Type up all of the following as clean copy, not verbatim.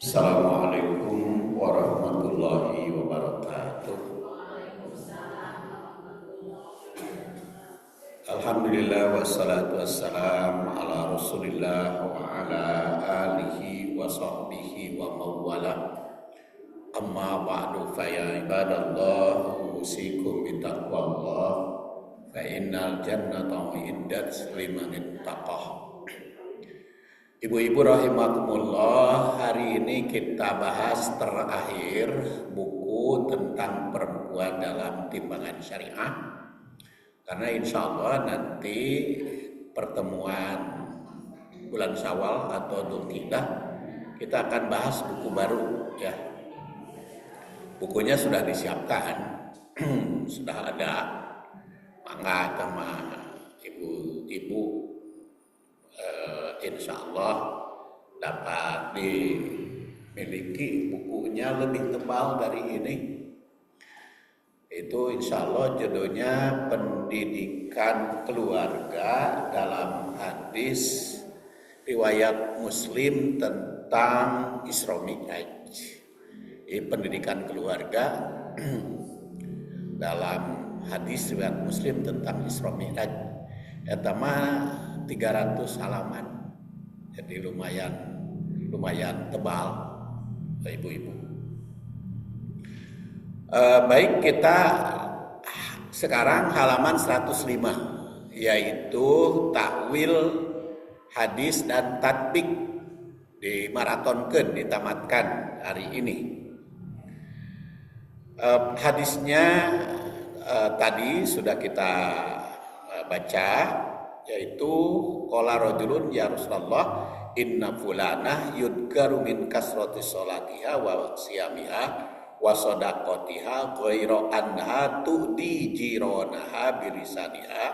Assalamualaikum warahmatullahi wabarakatuh. Alhamdulillah wassalatu wassalam ala rasulillah wa ala alihi wa sahbihi wa mawala. Amma ba'du fa ya ibadallah usikum bitaqwallah fa innal jannata uiddat liman ittaqah. Ibu-ibu rahimakumullah, hari ini kita bahas terakhir buku tentang perempuan dalam timbangan syariah. Karena insya Allah nanti pertemuan bulan Syawal atau Dzulqa'dah kita akan bahas buku baru ya. Bukunya sudah disiapkan, sudah ada, mangga sama ibu-ibu. Insya Allah dapat dimiliki bukunya lebih tebal dari ini. Itu insya Allah judulnya Pendidikan Keluarga dalam Hadis Riwayat Muslim tentang Isra Mi'raj. Pendidikan keluarga dalam hadis riwayat Muslim tentang Isra Mi'raj. Eta mah 300 halaman. Jadi lumayan tebal, ibu-ibu. Baik, kita sekarang halaman 105, yaitu takwil hadis dan tatbik, dimaratonkeun, ditamatkan hari ini. Hadisnya tadi sudah kita baca, yaitu qala rajulun ya Rasulullah inna fulanah yudkaru min kasrati sholatiha wa siyamiha wa sadaqatiha ghairu anha tu'di jiranaha bilisaniha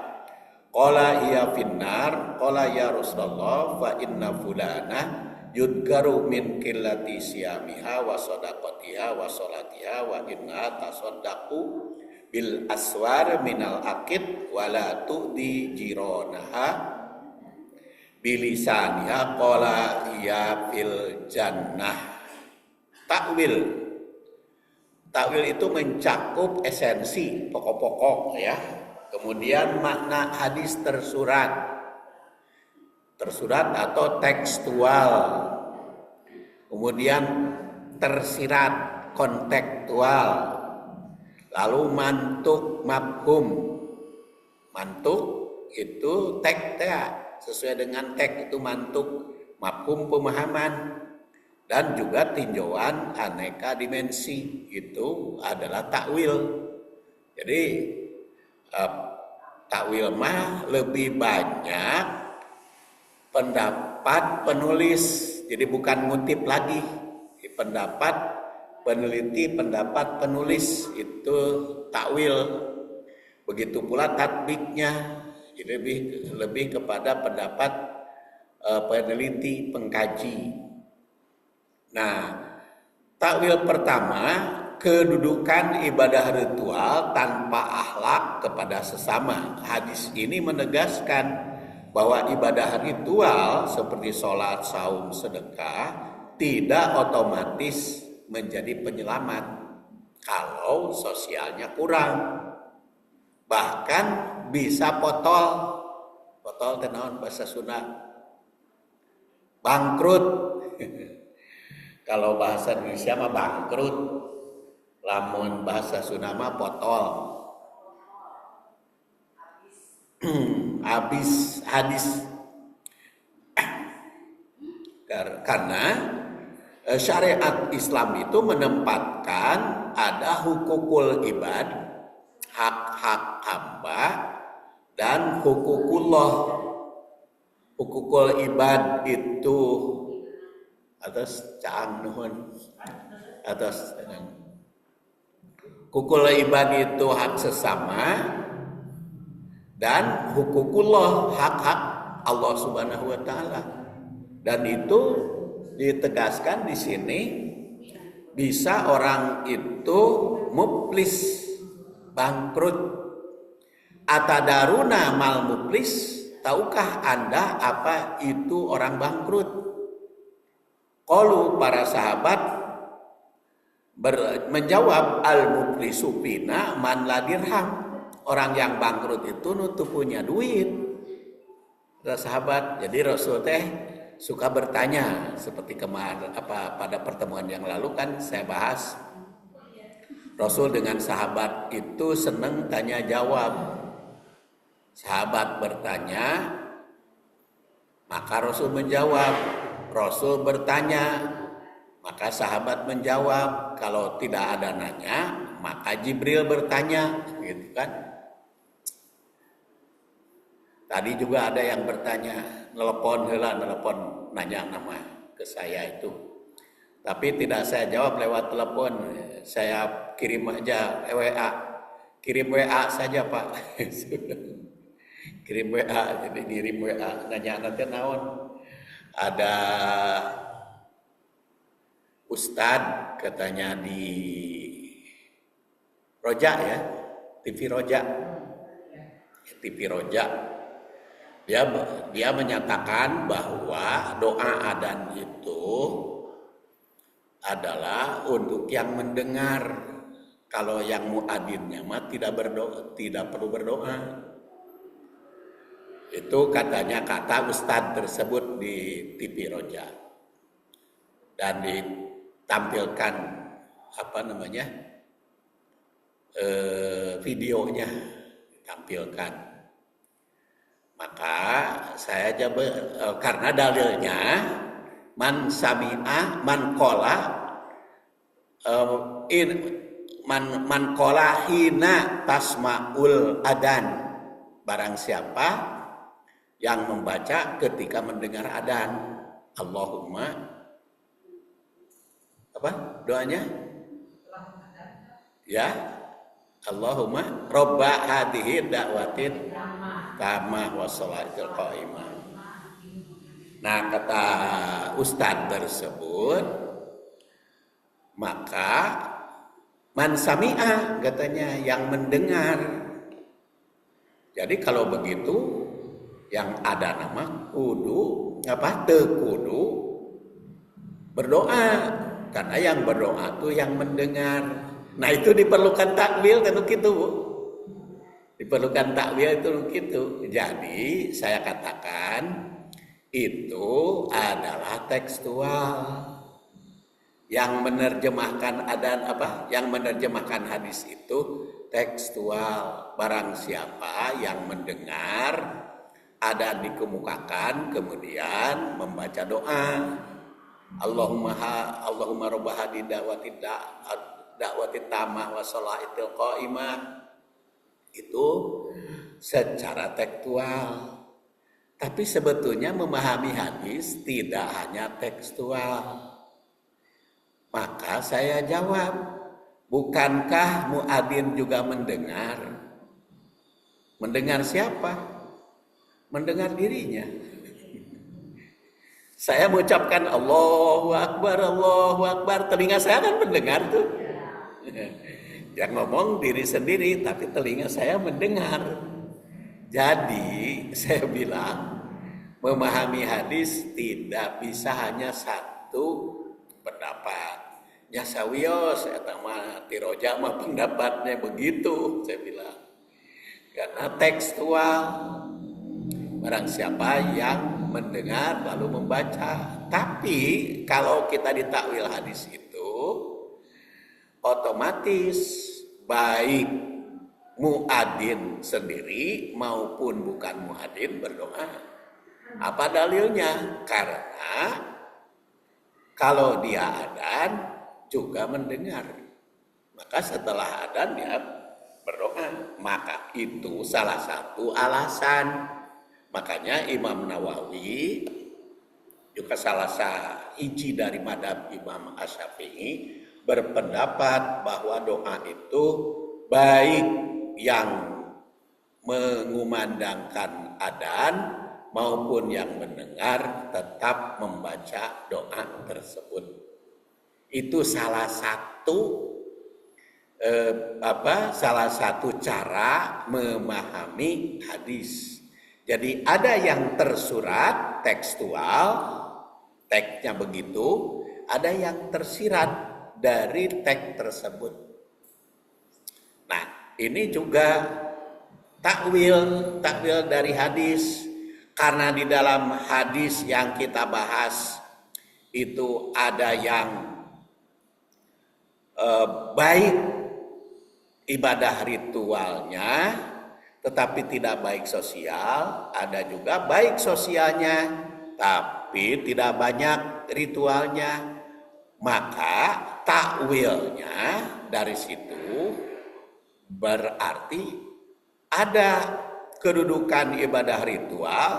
qala hiya finnar qala ya Rasulullah fa inna fulanah yudkaru min qillati siyamiha wa sadaqatiha wa sholatiha wa inna tasaddaqu bil aswar minal akid wala tu'di jironaha bilisaniha qala ya fil jannah. Takwil itu mencakup esensi pokok-pokok ya. Kemudian makna hadis tersurat atau tekstual. Kemudian tersirat kontekstual. Lalu mantuk mafhum. Mantuk itu tek sesuai dengan tek itu mantuk, mafhum pemahaman, dan juga tinjauan aneka dimensi itu adalah takwil. Jadi takwil mah lebih banyak pendapat penulis, jadi bukan ngutip lagi. Pendapat peneliti, pendapat penulis itu takwil. Begitu pula tatbiknya, jadi lebih kepada pendapat peneliti, pengkaji. Nah, takwil pertama, kedudukan ibadah ritual tanpa akhlak kepada sesama. Hadis ini menegaskan bahwa ibadah ritual seperti sholat, saum, sedekah tidak otomatis menjadi penyelamat kalau sosialnya kurang. Bahkan bisa potol tenaon bahasa Sunda, bangkrut. Kalau bahasa Indonesia mah bangkrut, lamun bahasa Sunda mah potol. Habis hadis. Karena syariat Islam itu menempatkan ada hukukul ibad, hak-hak hamba, dan hukukullah. Hukukul ibad itu atas caang nuhun, atas hukukul ibad itu hak sesama, dan hukukullah hak-hak Allah Subhanahu wa taala. Dan itu ditegaskan di sini, bisa orang itu muflis, bangkrut. Atadaruna mal muflis, tahukah Anda apa itu orang bangkrut? Qalu para sahabat menjawab al-muflisu fina man la dirham. Orang yang bangkrut itu nutup punya duit. Sahabat. Jadi Rasul teh suka bertanya seperti kemarin pada pertemuan yang lalu kan saya bahas. Rasul dengan sahabat itu senang tanya jawab. Sahabat bertanya, maka Rasul menjawab. Rasul bertanya, maka sahabat menjawab. Kalau tidak ada nanya, maka Jibril bertanya, gitu kan? Tadi juga ada yang bertanya, nelpon nanya nama ke saya itu. Tapi tidak saya jawab lewat telepon, saya kirim aja WA. Kirim WA saja Pak. Kirim WA, jadi kirim WA. Nanya nanti naon. Ada Ustadz katanya di Roja ya, TV Roja. TV Roja. Dia menyatakan bahwa doa adzan itu adalah untuk yang mendengar. Kalau yang muadzinnya mah tidak perlu berdoa. Itu katanya kata Ustadz tersebut di TV Roja. Dan ditampilkan videonya ditampilkan. Maka saya karena dalilnya man sami'a man qala hina tasma'ul adan. Barang siapa yang membaca ketika mendengar adan. Allahumma doanya? Ya. Allahumma robba hadhihi da'watin tamah wa sholatil qa'imah. Nah, kata Ustadz tersebut, maka man sami'a katanya yang mendengar. Jadi kalau begitu yang ada nama kudu tekudu berdoa, karena yang berdoa itu yang mendengar. Nah, itu diperlukan takwil tentu gitu, Bu. Diperlukan takwil itu gitu. Jadi saya katakan itu adalah tekstual. Yang menerjemahkan yang menerjemahkan hadis itu tekstual. Barang siapa yang mendengar adzan dikemukakan kemudian membaca doa Allahumma robba hadi da'wati tamah wa sholatil qa'imah, itu secara tekstual. Tapi sebetulnya memahami hadis tidak hanya tekstual. Maka saya jawab, bukankah muadzin juga mendengar? Mendengar siapa? Mendengar dirinya. Saya mengucapkan Allahu Akbar, telinga saya kan mendengar tuh. Yang ngomong diri sendiri, tapi telinga saya mendengar. Jadi saya bilang, memahami hadis tidak bisa hanya satu pendapat. Nyasawios, tiroja mah pendapatnya begitu, saya bilang. Karena tekstual. Barang siapa yang mendengar lalu membaca. Tapi kalau kita ditakwil hadis itu, otomatis baik muadzin sendiri maupun bukan muadzin berdoa. Apa dalilnya? Karena kalau dia adzan juga mendengar, maka setelah adzan dia berdoa. Maka itu salah satu alasan. Makanya Imam Nawawi juga salah sahiji dari madhab Imam Asy-Syafi'i berpendapat bahwa doa itu baik yang mengumandangkan adzan maupun yang mendengar tetap membaca doa tersebut. Itu salah satu cara memahami hadis. Jadi ada yang tersurat tekstual, teksnya begitu, ada yang tersirat dari teks tersebut. Nah, ini juga takwil dari hadis, karena di dalam hadis yang kita bahas itu ada yang baik ibadah ritualnya tetapi tidak baik sosial, ada juga baik sosialnya tapi tidak banyak ritualnya. Maka takwilnya dari situ berarti ada kedudukan ibadah ritual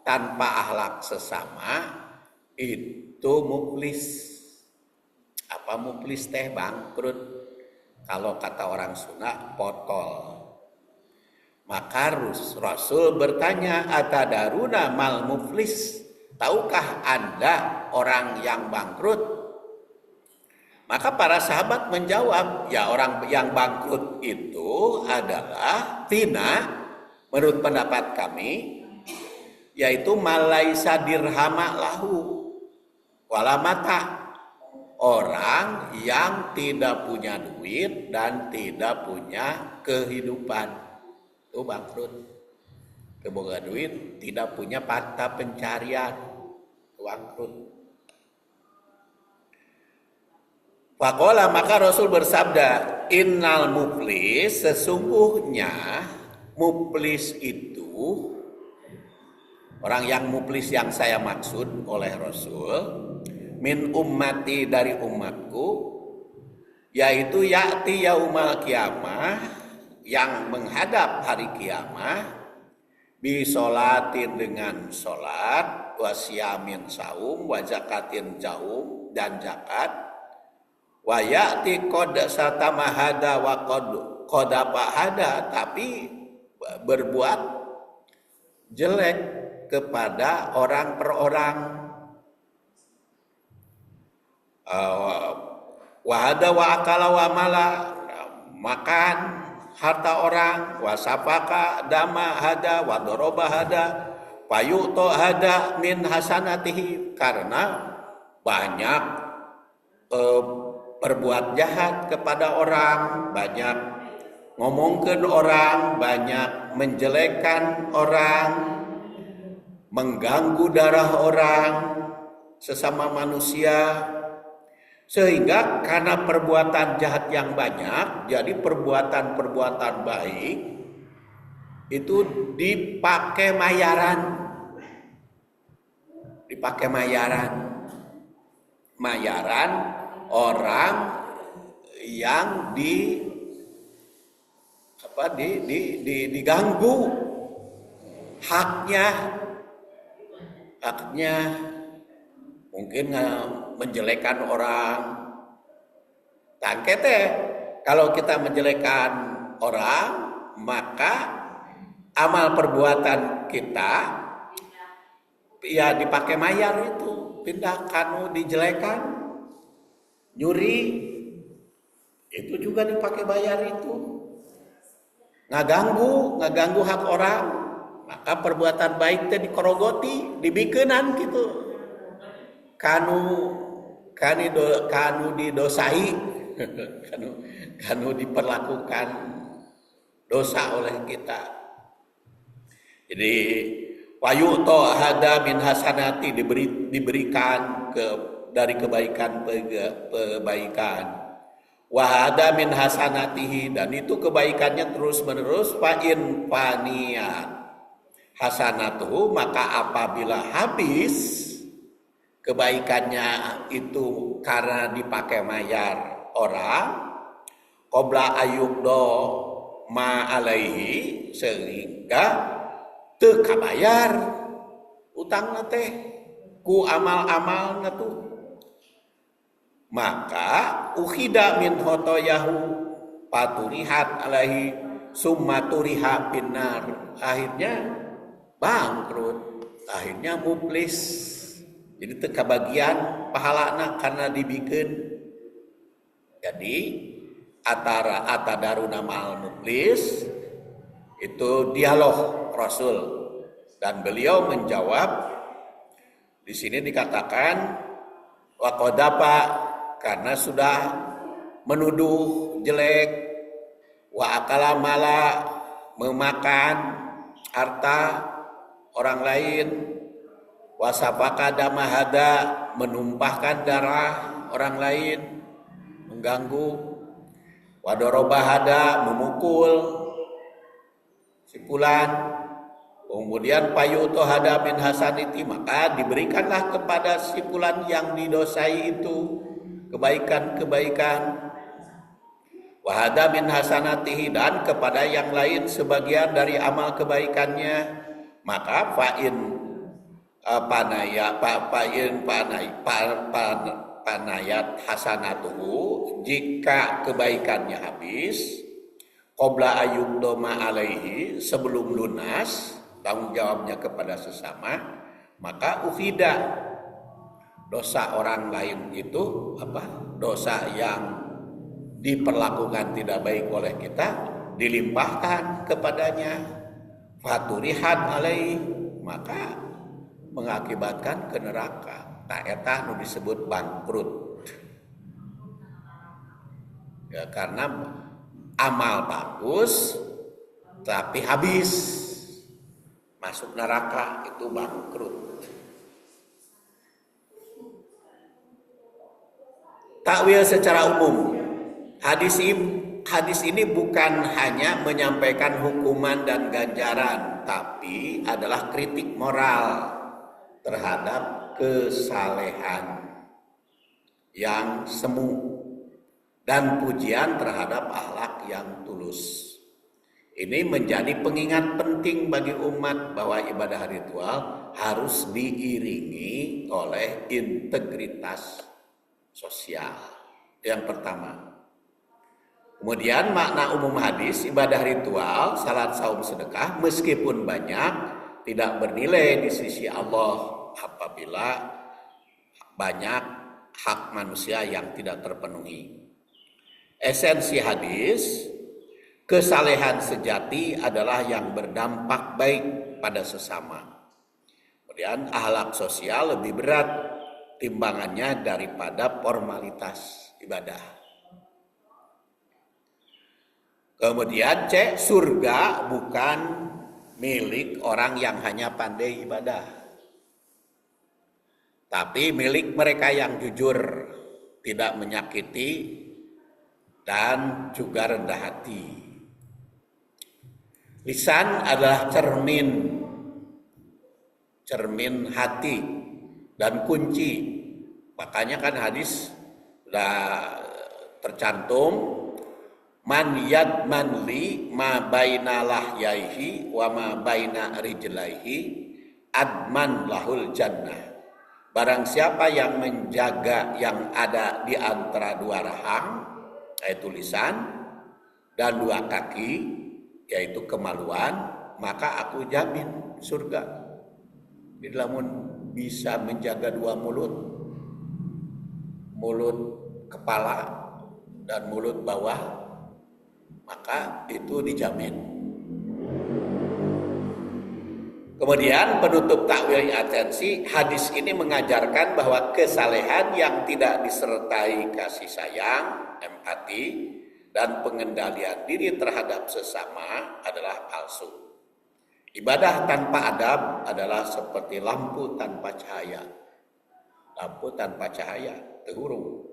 tanpa akhlak sesama itu muflis. Apa muflis teh? Bangkrut. Kalau kata orang Sunda, potol. Maka Rasul bertanya, atadaruna mal muflis? Tahukah Anda orang yang bangkrut? Maka para sahabat menjawab, ya orang yang bangkrut itu adalah tina, menurut pendapat kami, yaitu malaisa dirhama lahu wala mata. Orang yang tidak punya duit dan tidak punya kehidupan, itu bangkrut. Keboga duit, tidak punya mata pencarian, bangkrut. Faqala, maka Rasul bersabda, innal muflis, sesungguhnya muflis itu, orang yang muflis yang saya maksud oleh Rasul, min ummati, dari umatku, yaitu ya'ti yaumal qiyamah, yang menghadap hari kiamah, bi sholatin, dengan sholat, wa siyamin saum, wa zakatin jaum, dan zakat, wa ya'ti qad satamahada wa qad hada, tapi berbuat jelek kepada orang per orang. Wahada wa akala wa mala, makan harta orang, wasafaka dama hada, wa doroba hada, payuto hada min hasanatihi, karena banyak berbuat jahat kepada orang, banyak ngomongkan orang, banyak menjelekkan orang, mengganggu darah orang, sesama manusia. Sehingga karena perbuatan jahat yang banyak, jadi perbuatan-perbuatan baik itu dipakai mayaran. Dipakai mayaran. Mayaran orang yang diganggu haknya mungkin menjelekkan orang. Dan kalau kita menjelekkan orang, maka amal perbuatan kita ya dipakai mayar itu, pindah kanu dijelekan, nyuri itu juga dipakai bayar itu, ngaganggu hak orang, maka perbuatan baik teh dikorogoti, dibikenan gitu. Kanu didosai, kanu diperlakukan dosa oleh kita. Jadi wayuto hada min hasanati, diberikan dari kebaikan. Wahada min hasanatihi, dan itu kebaikannya terus menerus. Fa'in faniyat hasanatuhu, maka apabila habis kebaikannya itu karena dipakai mayar orang, qabla ayyubdo ma alaihi, sehingga teu kabayar utang teh ku amal-amal tuh, maka ukhida min khotoyahu paturihat alaihi summa turiha binar, akhirnya bangkrut, akhirnya muflis. Jadi teu kabagian pahalana karena dibikin. Jadi atadaruna ma'al muflis itu dialog Rasul, dan beliau menjawab Di sini dikatakan waqadapa karena sudah menuduh jelek, wa akala mala memakan harta orang lain, wasafaka damahada menumpahkan darah orang lain, mengganggu, wadorobahada memukul si fulan, kemudian payu tohada min hasaniti maka diberikanlah kepada si fulan yang didosai itu kebaikan-kebaikan, wahada min hasanatihi dan kepada yang lain sebagian dari amal kebaikannya, maka panayat hasanatuhu jika kebaikannya habis, qabla ayub doma alaihi sebelum lunas tanggung jawabnya kepada sesama, maka ufida dosa orang lain itu dosa yang diperlakukan tidak baik oleh kita dilimpahkan kepadanya, faturihat alaihi maka mengakibatkan ke neraka. Nah eta nu disebut bangkrut ya, karena amal bagus tapi habis masuk neraka itu bangkrut. Takwil secara umum, hadis ini bukan hanya menyampaikan hukuman dan ganjaran, tapi adalah kritik moral terhadap kesalehan yang semu dan pujian terhadap akhlak yang tulus. Ini menjadi pengingat penting bagi umat bahwa ibadah ritual harus diiringi oleh integritas sosial. Yang pertama. Kemudian makna umum hadis, ibadah ritual, salat, saum, sedekah meskipun banyak tidak bernilai di sisi Allah apabila banyak hak manusia yang tidak terpenuhi. Esensi hadis, kesalehan sejati adalah yang berdampak baik pada sesama. Kemudian akhlak sosial lebih berat timbangannya daripada formalitas ibadah. Kemudian surga bukan milik orang yang hanya pandai ibadah, tapi milik mereka yang jujur, tidak menyakiti, dan juga rendah hati. Lisan adalah cermin hati dan kunci. Makanya kan hadis sudah tercantum, man yadman li ma baina lahyaihi wa ma baina rijlaihi adman lahul jannah. Barang siapa yang menjaga yang ada di antara dua rahang, yaitu lisan, dan dua kaki, yaitu kemaluan, maka aku jamin surga. Bila bisa menjaga dua mulut kepala dan mulut bawah, maka itu dijamin. Kemudian penutup takwil atensi, hadis ini mengajarkan bahwa kesalehan yang tidak disertai kasih sayang, empati, dan pengendalian diri terhadap sesama adalah palsu. Ibadah tanpa adab adalah seperti lampu tanpa cahaya. Lampu tanpa cahaya, terhurung.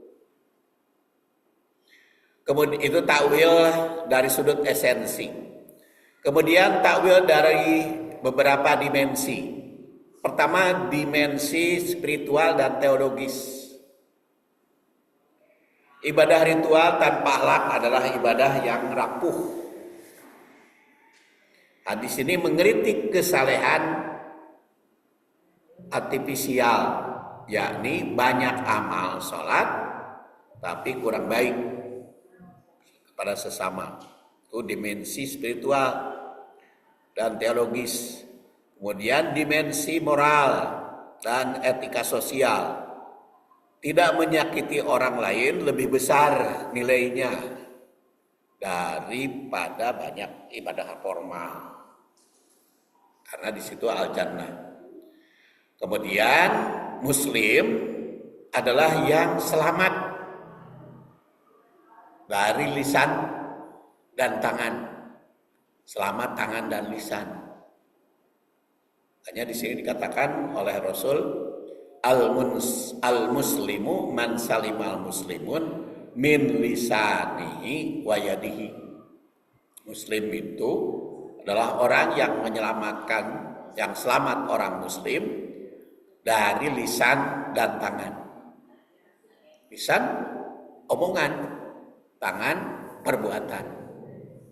Kemudian itu takwil dari sudut esensi. Kemudian takwil dari beberapa dimensi. Pertama, dimensi spiritual dan teologis. Ibadah ritual tanpa akhlak adalah ibadah yang rapuh. Hadis ini mengkritik kesalehan artifisial, yakni banyak amal sholat tapi kurang baik pada sesama. Itu dimensi spiritual dan teologis. Kemudian dimensi moral dan etika sosial. Tidak menyakiti orang lain lebih besar nilainya daripada banyak ibadah formal. Karena di situ al-jannah. Kemudian muslim adalah yang selamat dari lisan dan tangan. Selamat tangan dan lisan. Hanya di sini dikatakan oleh Rasul, al-muslimu man salimal muslimun min lisanihi wa yadihi. Muslim itu adalah orang yang menyelamatkan, yang selamat orang muslim dari lisan dan tangan. Lisan omongan, tangan perbuatan,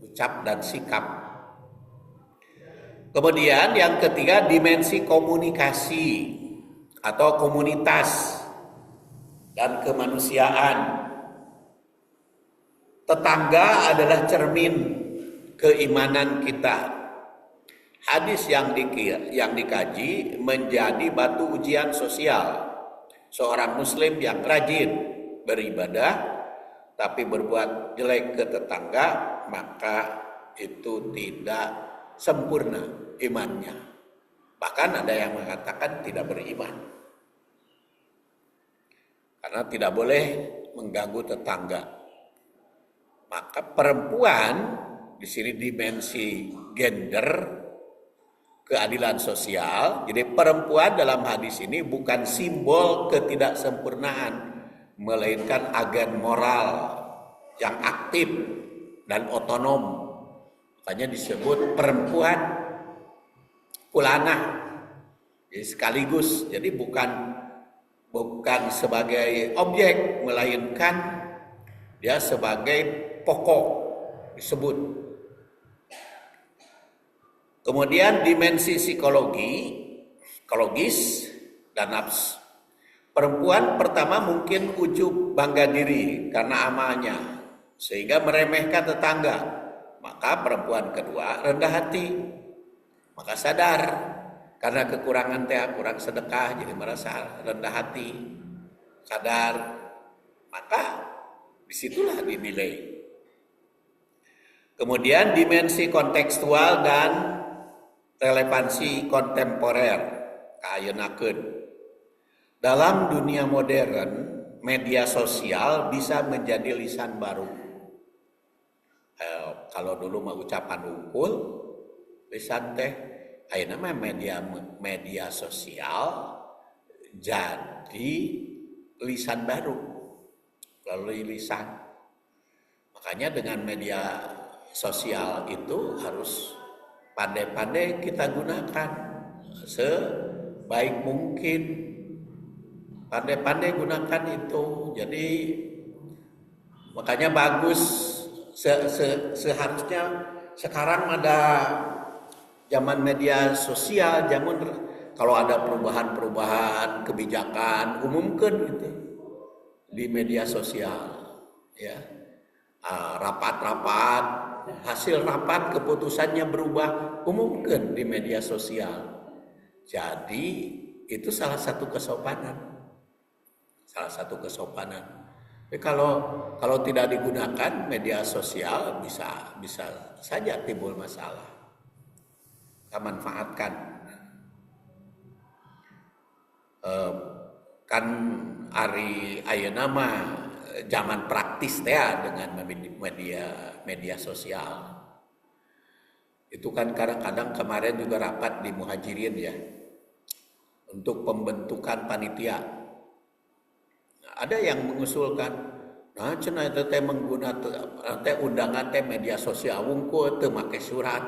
ucap dan sikap. Kemudian yang ketiga, dimensi komunikasi atau komunitas dan kemanusiaan. Tetangga adalah cermin keimanan kita. Hadis yang dikaji menjadi batu ujian sosial. Seorang muslim yang rajin beribadah tapi berbuat jelek ke tetangga, maka itu tidak sempurna imannya. Bahkan ada yang mengatakan tidak beriman. Karena tidak boleh mengganggu tetangga. Maka perempuan di sini dimensi gender, keadilan sosial. Jadi perempuan dalam hadis ini bukan simbol ketidaksempurnaan, melainkan agen moral yang aktif dan otonom. Makanya disebut perempuan pulanah. Jadi sekaligus, jadi bukan sebagai objek, melainkan dia sebagai pokok disebut. Kemudian dimensi psikologis dan nafs. Perempuan pertama mungkin ujub bangga diri karena amalnya, sehingga meremehkan tetangga. Maka perempuan kedua rendah hati, maka sadar karena kekurangan kurang sedekah, jadi merasa rendah hati, sadar, maka disitulah dinilai. Kemudian dimensi kontekstual dan relevansi kontemporer kaayeunakeun. Dalam dunia modern, media sosial bisa menjadi lisan baru. Kalau dulu mah ucapan unggul, lisan teh ayeuna mah media sosial jadi lisan baru melalui lisan. Makanya dengan media sosial itu harus pandai-pandai kita gunakan sebaik mungkin. Pandai-pandai gunakan itu. Jadi makanya bagus seharusnya sekarang ada zaman media sosial, zaman kalau ada perubahan kebijakan umumkan gitu di media sosial, ya. Rapat-rapat, hasil rapat keputusannya berubah, umumkan di media sosial. Jadi itu salah satu kesopanan. Tapi kalau tidak digunakan media sosial bisa saja timbul masalah. Kita manfaatkan. Kan ari ayeuna mah zaman praktis teh dengan media sosial. Itu kan kadang-kadang kemarin juga rapat di Muhajirin ya, untuk pembentukan panitia. Nah, ada yang mengusulkan, nah cenah itu teh menggunakan teh undangan teh media sosial wungkul teu make surat.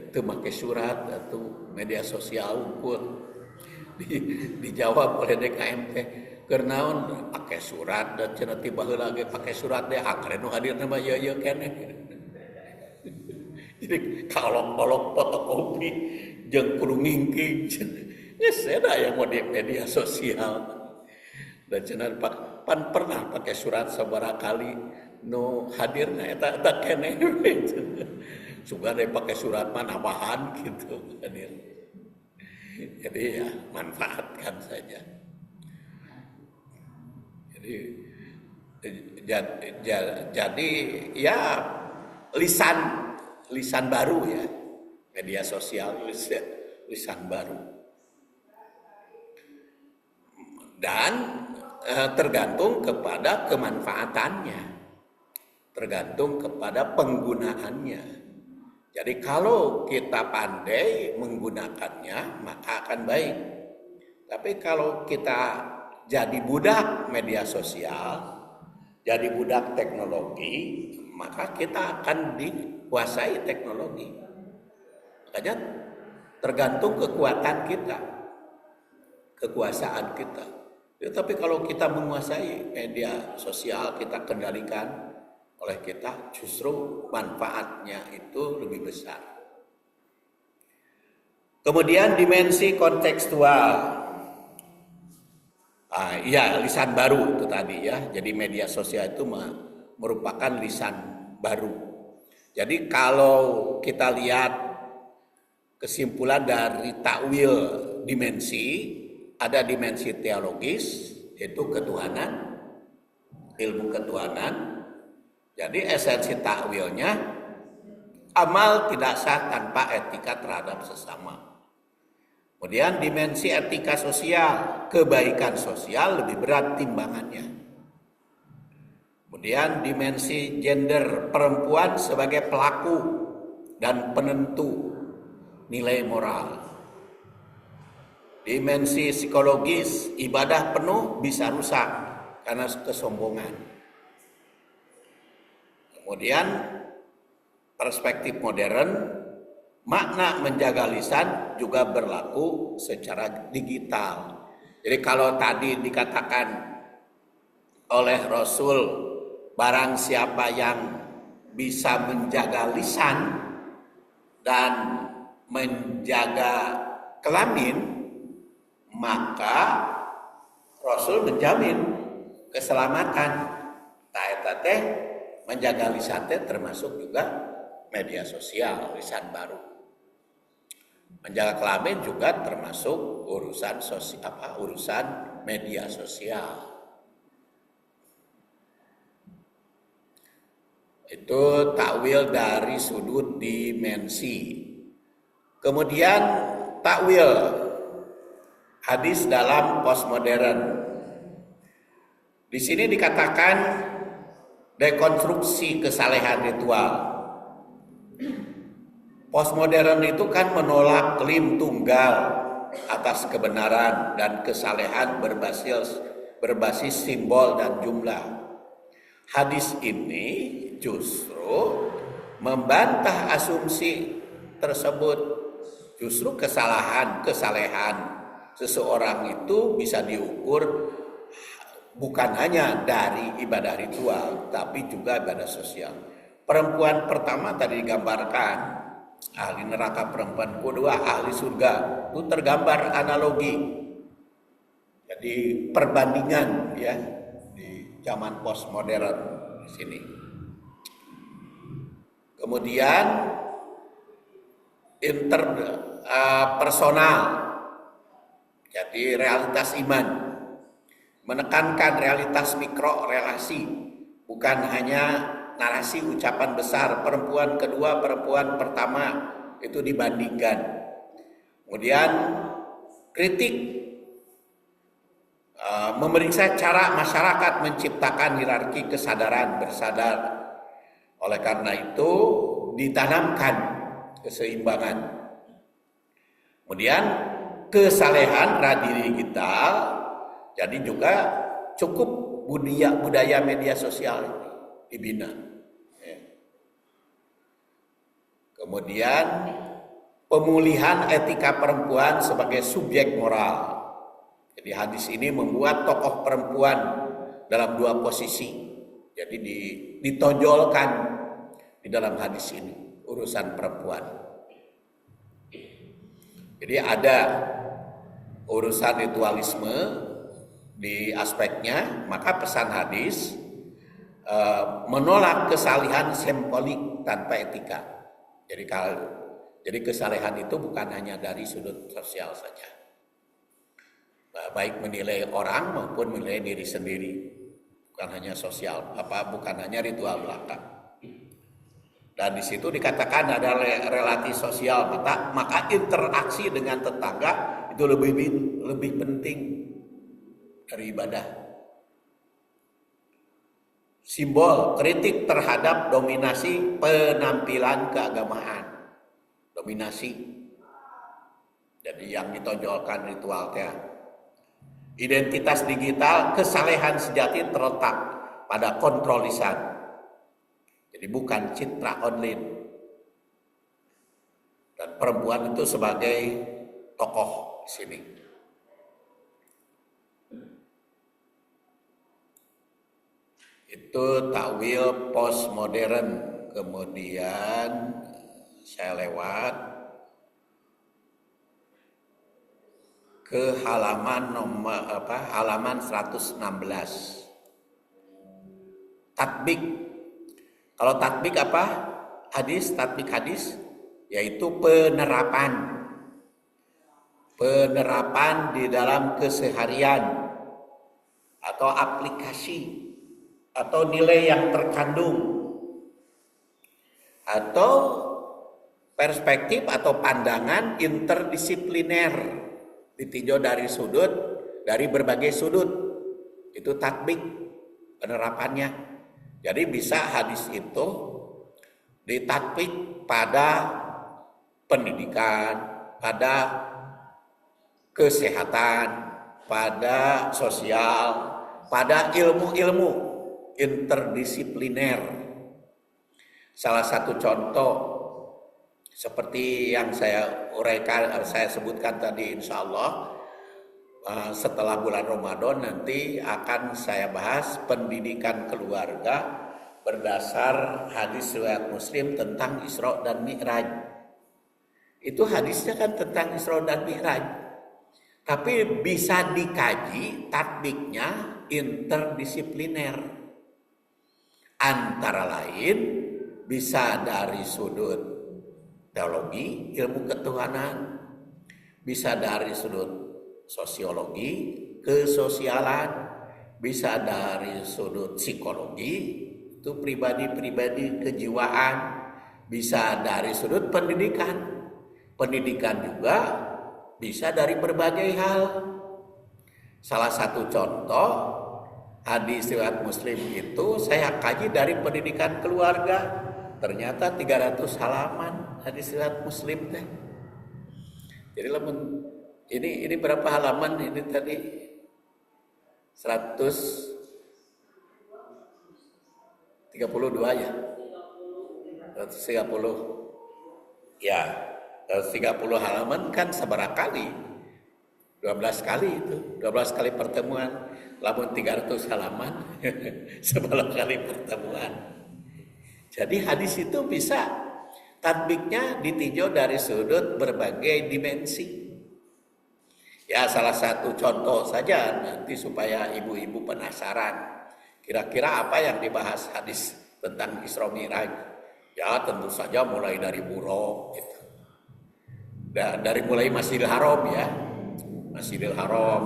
Teu make surat atau media sosial wungkul. Dijawab oleh DKM teh keur naon pake surat dan cenah tiba heula ge pake surat deh akre nu hadir mah ieu keneh. Jadi kalau fotokopi jeung kudu ngingking geus eta yang mau di media sosial. Dan cenah pan pernah pakai surat sabaraha kali nu hadirna eta keneh. Sugan deh pakai surat mah nambahan gitu hadir. Jadi ya manfaatkan saja. Jadi ya lisan baru ya, media sosial lisan baru. dan tergantung kepada kemanfaatannya, tergantung kepada penggunaannya. Jadi kalau kita pandai menggunakannya maka akan baik. Tapi kalau kita jadi budak media sosial, jadi budak teknologi, maka kita akan dikuasai teknologi. Makanya tergantung kekuatan kita, kekuasaan kita. Ya, tapi kalau kita menguasai media sosial, kita kendalikan oleh kita, justru manfaatnya itu lebih besar. Kemudian dimensi kontekstual. Iya, lisan baru itu tadi ya. Jadi media sosial itu merupakan lisan baru. Jadi kalau kita lihat kesimpulan dari takwil dimensi, ada dimensi teologis, yaitu ketuhanan, ilmu ketuhanan. Jadi esensi takwilnya, amal tidak sah tanpa etika terhadap sesama. Kemudian dimensi etika sosial, kebaikan sosial lebih berat timbangannya. Kemudian dimensi gender, perempuan sebagai pelaku dan penentu nilai moral. Dimensi psikologis, ibadah penuh bisa rusak karena kesombongan. Kemudian perspektif modern, makna menjaga lisan juga berlaku secara digital. Jadi kalau tadi dikatakan oleh Rasul, barang siapa yang bisa menjaga lisan dan menjaga kelamin, maka Rasul menjamin keselamatan. Eta teh menjaga lisan teh termasuk juga media sosial, lisan baru. Menjaga kelamin juga termasuk urusan urusan media sosial. Itu takwil dari sudut dimensi. Kemudian takwil hadis dalam postmodern. Di sini dikatakan dekonstruksi kesalehan ritual. Postmodern itu kan menolak klaim tunggal atas kebenaran dan kesalehan berbasis simbol dan jumlah. Hadis ini justru membantah asumsi tersebut. Justru kesalehan seseorang itu bisa diukur bukan hanya dari ibadah ritual, tapi juga ibadah sosial. Perempuan pertama tadi digambarkan, ahli neraka, perempuan kedua ahli surga. Itu tergambar analogi. Jadi perbandingan ya di zaman postmodern di sini. Kemudian interpersonal. Jadi realitas iman. Menekankan realitas mikro relasi, bukan hanya narasi ucapan besar. Perempuan kedua, perempuan pertama itu dibandingkan. Kemudian kritik, memeriksa cara masyarakat menciptakan hierarki kesadaran bersadar. Oleh karena itu ditanamkan keseimbangan. Kemudian kesalehan radiri digital. Jadi juga cukup budaya media sosial dibina. Kemudian pemulihan etika perempuan sebagai subjek moral. Jadi hadis ini membuat tokoh perempuan dalam dua posisi. Jadi ditonjolkan di dalam hadis ini urusan perempuan. Jadi ada urusan ritualisme di aspeknya, maka pesan hadis menolak kesalehan simbolik tanpa etika. Jadi kesalehan itu bukan hanya dari sudut sosial saja, baik menilai orang maupun menilai diri sendiri, bukan hanya sosial, bukan hanya ritual belaka. Dan di situ dikatakan ada relasi sosial, maka interaksi dengan tetangga itu lebih penting. dari ibadah. Simbol kritik terhadap dominasi penampilan keagamaan. Dominasi. Jadi yang ditonjolkan ritual teh. Identitas digital, kesalehan sejati terletak pada kontrol lisan. Jadi bukan citra online. Dan perempuan itu sebagai tokoh di sini. Itu takwil postmodern. Kemudian saya lewat ke halaman halaman 116. Tatbik. Kalau tatbik apa? Hadis, tatbik hadis yaitu penerapan. Penerapan di dalam keseharian atau aplikasi atau nilai yang terkandung atau perspektif atau pandangan interdisipliner ditinjau dari berbagai sudut. Itu tatbik penerapannya. Jadi bisa hadis itu ditatbik pada pendidikan, pada kesehatan, pada sosial, pada ilmu-ilmu interdisipliner. Salah satu contoh seperti yang saya uraikan, saya sebutkan tadi, insya Allah setelah bulan Ramadan nanti akan saya bahas pendidikan keluarga berdasar hadis riwayat Muslim tentang Isra dan Mi'raj. Itu hadisnya kan tentang Isra dan Mi'raj, tapi bisa dikaji tatbiknya interdisipliner. Antara lain bisa dari sudut teologi, ilmu ketuhanan, bisa dari sudut sosiologi, kesosialan, bisa dari sudut psikologi, itu pribadi-pribadi kejiwaan, bisa dari sudut pendidikan. Pendidikan juga bisa dari berbagai hal. Salah satu contoh hadis riwayat Muslim itu saya kaji dari pendidikan keluarga. Ternyata 300 halaman hadis riwayat Muslim teh. Jadi ini berapa halaman ini tadi? 132 ya. 130. Ya. 130 halaman kan seberapa kali? 12 kali itu. 12 kali pertemuan. Lamun 300 halaman 11 kali pertemuan. Jadi hadis itu bisa tatbiknya ditinjau dari sudut berbagai dimensi. Ya salah satu contoh saja nanti supaya ibu-ibu penasaran. Kira-kira apa yang dibahas hadis tentang Isra Mi'raj? Ya tentu saja mulai dari buruk gitu. Dari mulai Masjidil Haram ya. Masjidil Haram.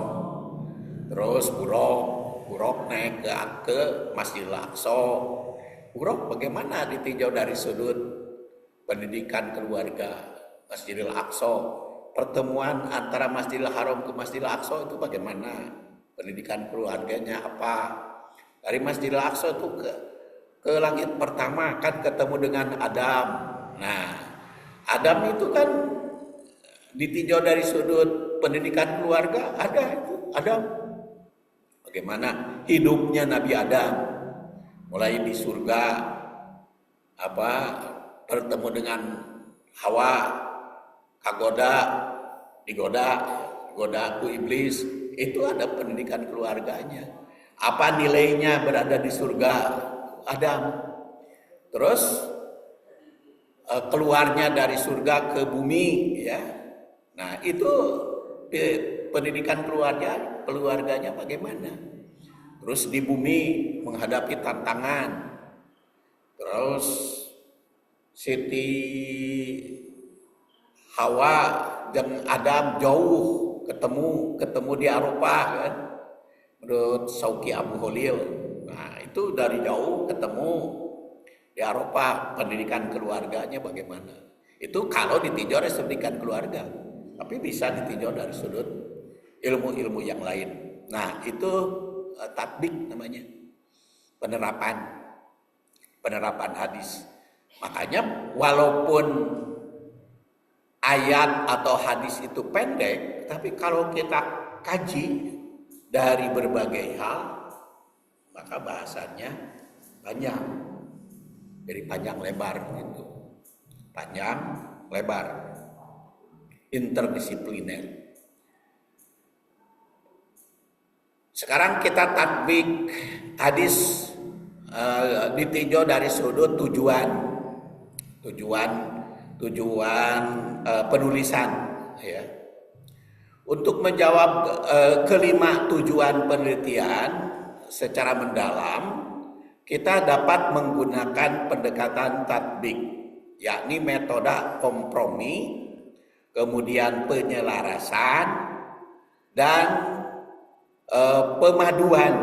Terus buruk naik ke Masjidil Aqsa. Buruk bagaimana ditinjau dari sudut pendidikan keluarga Masjidil Aqsa. Pertemuan antara Masjidil Haram ke Masjidil Aqsa itu bagaimana? Pendidikan keluarganya apa? Dari Masjidil Aqsa itu ke langit pertama kan ketemu dengan Adam. Nah, Adam itu kan ditinjau dari sudut pendidikan keluarga, ada itu Adam. Bagaimana hidupnya Nabi Adam? Mulai di surga bertemu dengan Hawa, digoda aku iblis, itu ada pendidikan keluarganya. Apa nilainya berada di surga Adam? Terus keluarnya dari surga ke bumi ya. Nah, itu pendidikan keluarganya bagaimana? Terus di bumi menghadapi tantangan. Terus Siti Hawa dan Adam jauh ketemu di Arafah kan. Menurut Sauki Abu Khalil. Nah, itu dari jauh ketemu di Arafah, pendidikan keluarganya bagaimana? Itu kalau ditinjau dari pendidikan keluarga. Tapi bisa ditinjau dari sudut ilmu-ilmu yang lain. Nah, itu tatbik namanya. Penerapan hadis. Makanya walaupun ayat atau hadis itu pendek, tapi kalau kita kaji dari berbagai hal, maka bahasanya panjang. Dari panjang lebar gitu. Panjang lebar. Interdisipliner. Sekarang kita tatbik hadis ditinjau dari sudut tujuan penulisan, ya. Untuk menjawab kelima tujuan penelitian secara mendalam, kita dapat menggunakan pendekatan tatbik, yakni metode kompromi, kemudian penyelarasan, dan pemaduan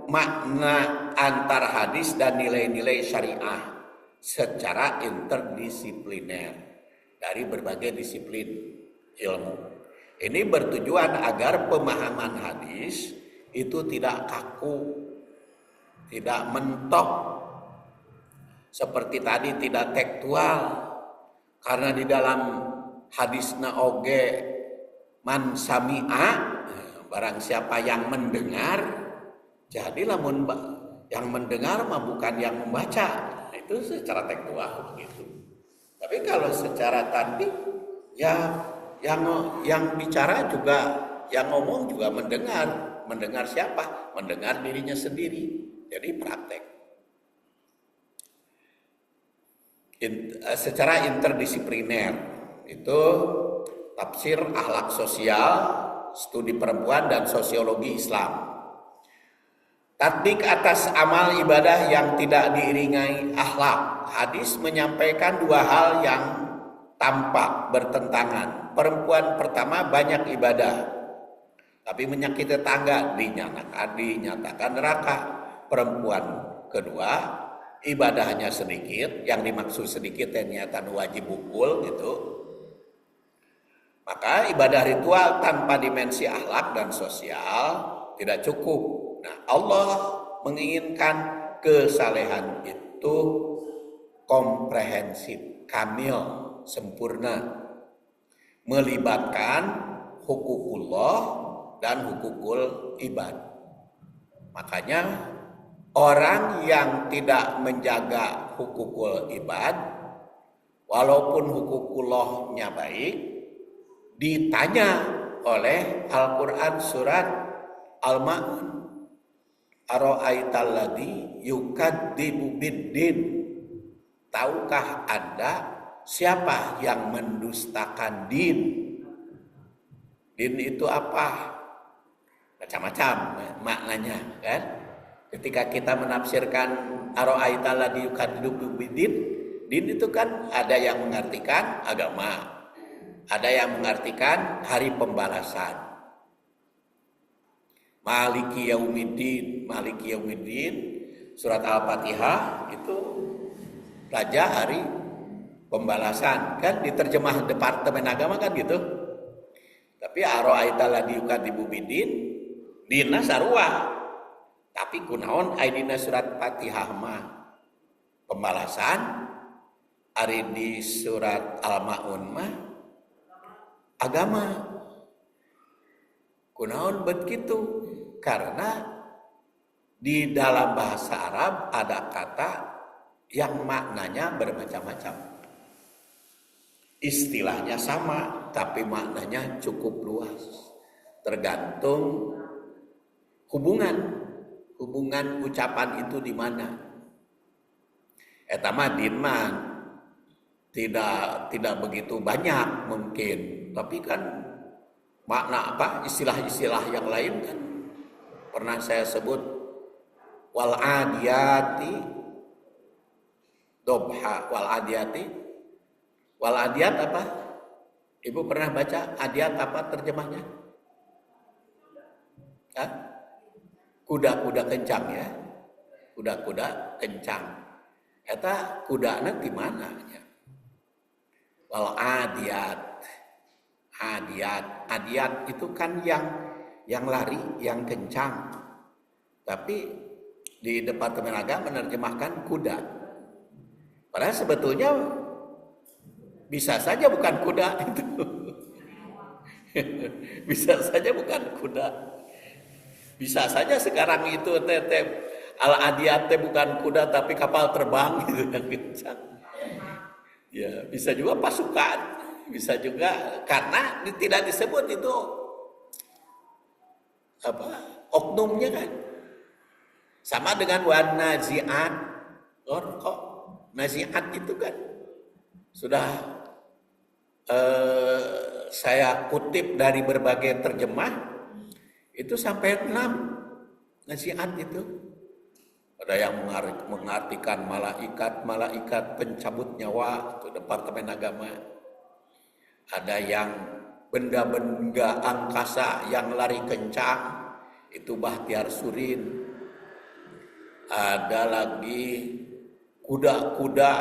makna antar hadis dan nilai-nilai syariah secara interdisipliner dari berbagai disiplin ilmu. Ini bertujuan agar pemahaman hadis itu tidak kaku, tidak mentok, seperti tadi tidak tekstual, karena di dalam hadisna oge man sami'a, barang siapa yang mendengar, jadi lamun yang mendengar mah bukan yang membaca. Itu secara tekstual begitu. Tapi kalau secara tatbik, ya yang bicara juga, yang ngomong juga mendengar. Mendengar siapa? Mendengar dirinya sendiri. Jadi praktek. Secara interdisipliner itu tafsir akhlak sosial, studi perempuan, dan sosiologi Islam. Tatbik atas amal ibadah yang tidak diiringi akhlak. Hadis menyampaikan dua hal yang tampak bertentangan. Perempuan pertama banyak ibadah, tapi menyakiti tetangga dinyatakan neraka. Perempuan kedua ibadahnya sedikit, yang dimaksud sedikit ternyata wajib bukul gitu. Maka ibadah ritual tanpa dimensi akhlak dan sosial tidak cukup. Nah, Allah menginginkan kesalehan itu komprehensif, kamil, sempurna, melibatkan hukukullah dan hukukul ibad. Makanya orang yang tidak menjaga hukukul ibad, walaupun hukukullahnya baik, ditanya oleh Al-Quran surat Al-Ma'un, ara'aital ladzi yukadzibu biddin, tahukah Anda siapa yang mendustakan din? Din itu apa? Macam-macam maknanya, kan? Ketika kita menafsirkan ara'aital ladzi yukadzibu biddin, din itu kan ada yang mengartikan agama, ada yang mengartikan hari pembalasan. Maliki yaumiddin surat Al-Fatihah itu raja hari pembalasan, kan diterjemah Departemen Agama kan gitu. Tapi ara'aital ladzi yukadzibu biddin dina sarua. Tapi kunaon aya dina surat Fatihah mah pembalasan, ari di surat Al-Maun mah agama. Kunaon begitu? Karena di dalam bahasa Arab ada kata yang maknanya bermacam-macam. Istilahnya sama, tapi maknanya cukup luas. Tergantung hubungan ucapan itu di mana. Eta mah din mah tidak begitu banyak mungkin, tapi kan makna apa, istilah-istilah yang lain kan pernah saya sebut, wal adiyati dobha, wal adiyat apa? Ibu pernah baca adiyat apa terjemahnya? Hah? Kuda-kuda kencang, ya, kuda-kuda kencang. Eta kudana di mana? Wal adiyat itu kan yang lari, yang kencang. Tapi di Departemen Agama menerjemahkan kuda. Padahal sebetulnya bisa saja bukan kuda itu. Bisa saja bukan kuda. Bisa saja sekarang itu Al-Adiyat bukan kuda tapi kapal terbang gitu yang kencang. Ya, bisa juga pasukan, bisa juga karena tidak disebut itu apa oknumnya kan. Sama dengan wanaziat, kok naziat itu kan sudah saya kutip dari berbagai terjemah itu sampai 6 naziat itu. Ada yang mengartikan malaikat pencabut nyawa, itu Departemen Agama. Ada yang benda-benda angkasa yang lari kencang, itu Bahtiar Surin. Ada lagi kuda-kuda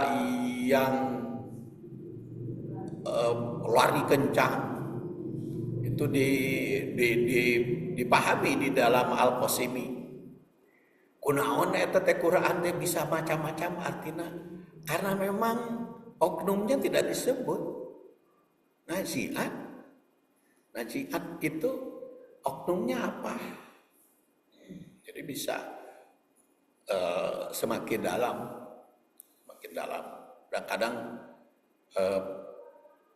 yang lari kencang, itu dipahami di dalam Al-Qasimi. Kunaon eta teh Quran teh bisa macam-macam artinya karena memang oknumnya tidak disebut. Naziat itu oknumnya apa? Jadi bisa semakin dalam. Dan kadang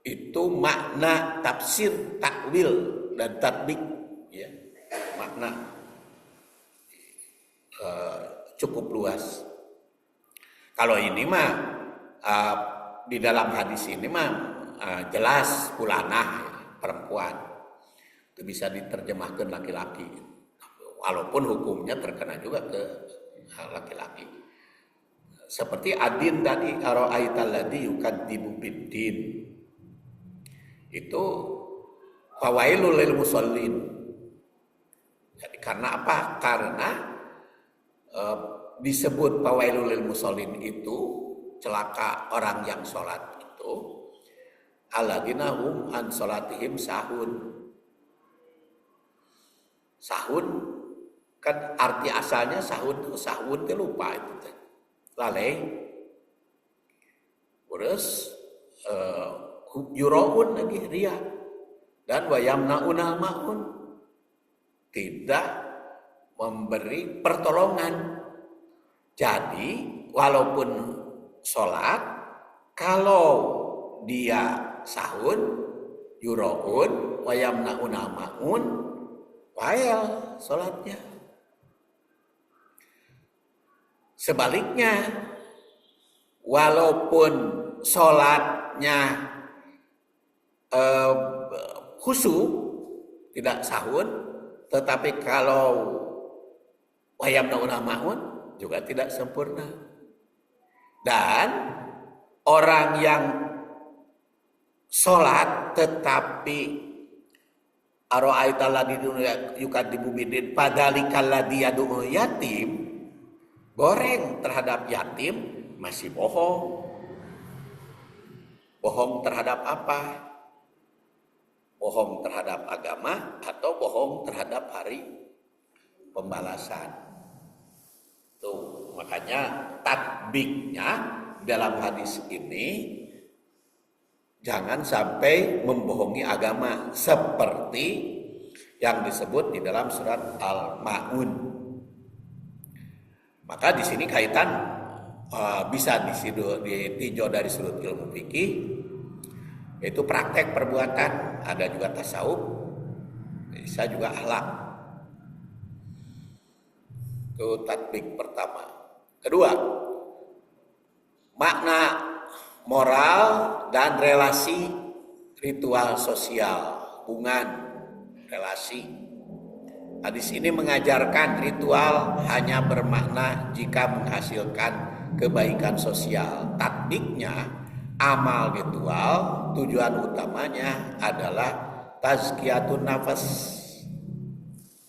itu makna tafsir, takwil dan tatbik, ya makna cukup luas. Kalau ini mah di dalam hadis ini mah jelas pulanah perempuan itu bisa diterjemahkan laki-laki, walaupun hukumnya terkena juga ke laki-laki. Seperti adin tadi, ara'aital ladzi yukadzibu biddin, itu fawailul lil musallin. Jadi karena apa? Karena disebut fawailul lil musallin itu celaka orang yang sholat itu alladzina hum an sholatihim sahun. Sahun kan arti asalnya sahun itu lupa itu teh. Lalai. Terus yuraun lagi ria dan wayamnaunal maun, tidak memberi pertolongan. Jadi walaupun sholat, kalau dia sahun, yuraun, wayamnaunal maun, fail sholatnya. Sebaliknya, walaupun sholatnya khusyuk, tidak sahun, tetapi kalau wayamnaunal maun juga tidak sempurna. Dan orang yang sholat tetapi ara'aital ladzi yukadzibu biddin padzalikal ladzi yad'u yatim, goreng terhadap yatim, masih bohong. Bohong terhadap apa? Bohong terhadap agama atau bohong terhadap hari pembalasan. Tuh, makanya tatbiknya dalam hadis ini jangan sampai membohongi agama seperti yang disebut di dalam surat Al-Maun. Maka di sini kaitan bisa ditinjau dari sudut ilmu fikih, yaitu praktek perbuatan, ada juga tasawuf, bisa juga akhlak. Itu tatbik pertama. Kedua, makna moral dan relasi ritual sosial, hubungan, relasi. Hadis ini mengajarkan ritual hanya bermakna jika menghasilkan kebaikan sosial. Tatbiknya, amal ritual, tujuan utamanya adalah tazkiyatun nafas.